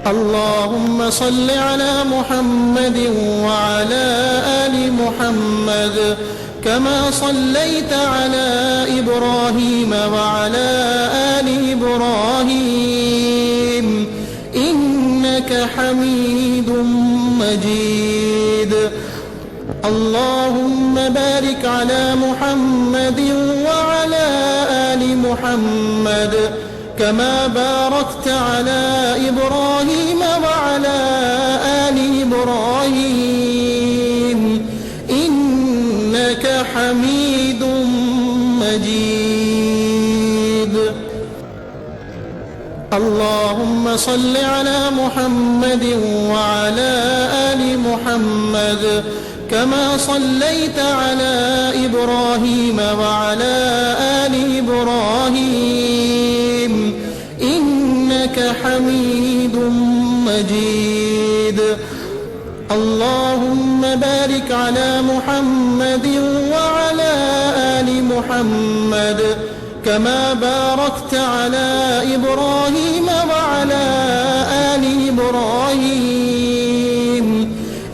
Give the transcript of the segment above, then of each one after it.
اللهم صل على محمد وعلى آل محمد كما صليت على إبراهيم وعلى آل إبراهيم إنك حميد مجيد. اللهم بارك على محمد وعلى آل محمد كما باركت على إبراهيم وعلى آل إبراهيم إنك حميد مجيد. اللهم صل على محمد وعلى آل محمد كما صليت على إبراهيم وعلى آل إبراهيم إنك حميد مجيد. اللهم بارك على محمد وعلى آل محمد كما باركت على إبراهيم وعلى آل إبراهيم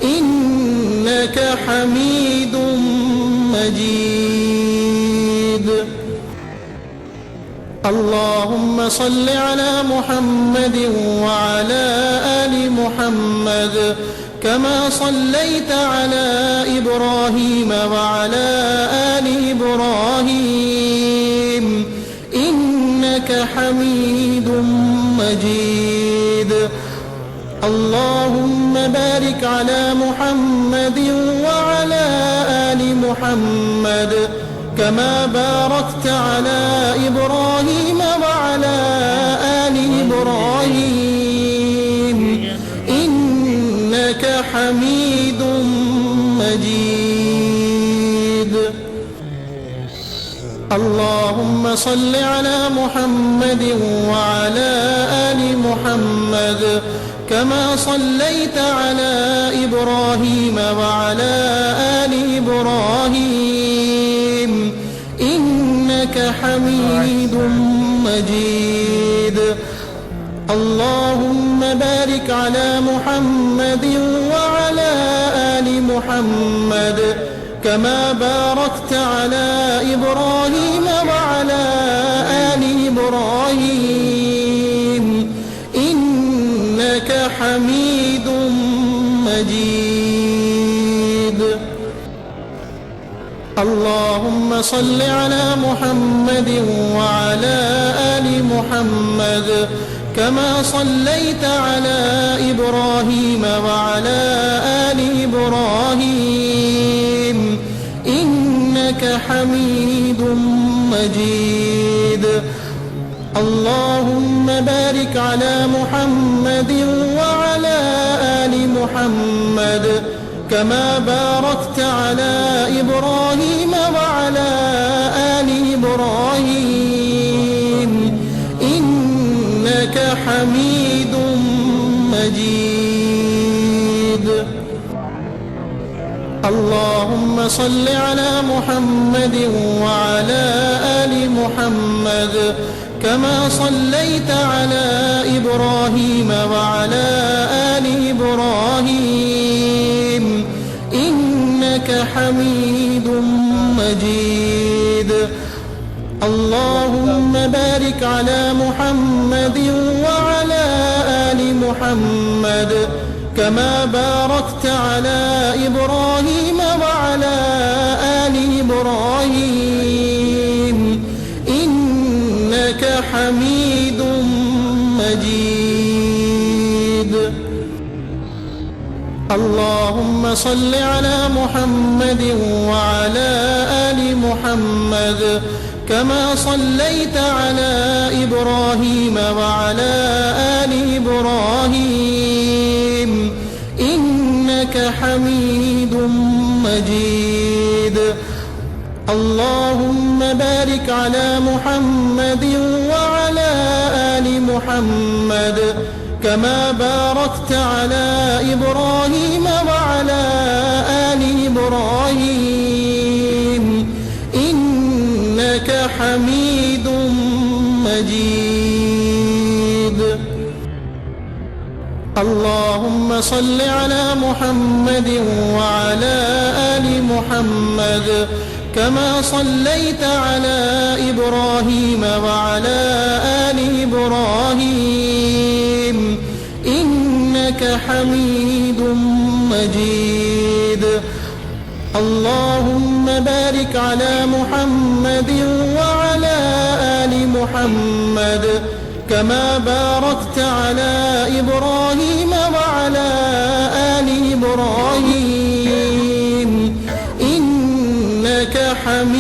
إنك حميد مجيد. اللهم صل على محمد وعلى آل محمد كما صليت على إبراهيم وعلى آل إبراهيم إنك حميد مجيد. اللهم بارك على محمد وعلى آل محمد كما باركت على إبراهيم وعلى آل إبراهيم إنك حميد مجيد. اللهم صل على محمد وعلى آل محمد كما صليت على إبراهيم وعلى آل إبراهيم إنك حميد مجيد. اللهم بارك على محمد وعلى آل محمد كما باركت على إبراهيم وعلى آل إبراهيم إنك حميد مجيد. اللهم صل على محمد وعلى آل محمد كما صليت على إبراهيم وعلى آل إبراهيم إنك حميد مجيد. اللهم بارك على محمد وعلى آل محمد كما باركت على إبراهيم وعلى آل إبراهيم إنك حميد مجيد. اللهم صل على محمد وعلى آل محمد كما صليت على إبراهيم وعلى آل إبراهيم إنك حميد مجيد. اللهم بارك على محمد وعلى آل محمد كما باركت على إبراهيم وعلى آل إبراهيم إنك حميد مجيد. اللهم صل على محمد وعلى آل محمد كما صليت على إبراهيم وعلى آل إبراهيم إنك حميد مجيد. اللهم بارك على محمد وعلى آل محمد كما باركت على إبراهيم وعلى آل إبراهيم إنك حميد مجيد. اللهم صل على محمد وعلى آل محمد كما صليت على إبراهيم وعلى آل إبراهيم إنك حميد مجيد. اللهم بارك على محمد وعلى آل محمد كما باركت على إبراهيم وعلى آل إبراهيم إنك حميد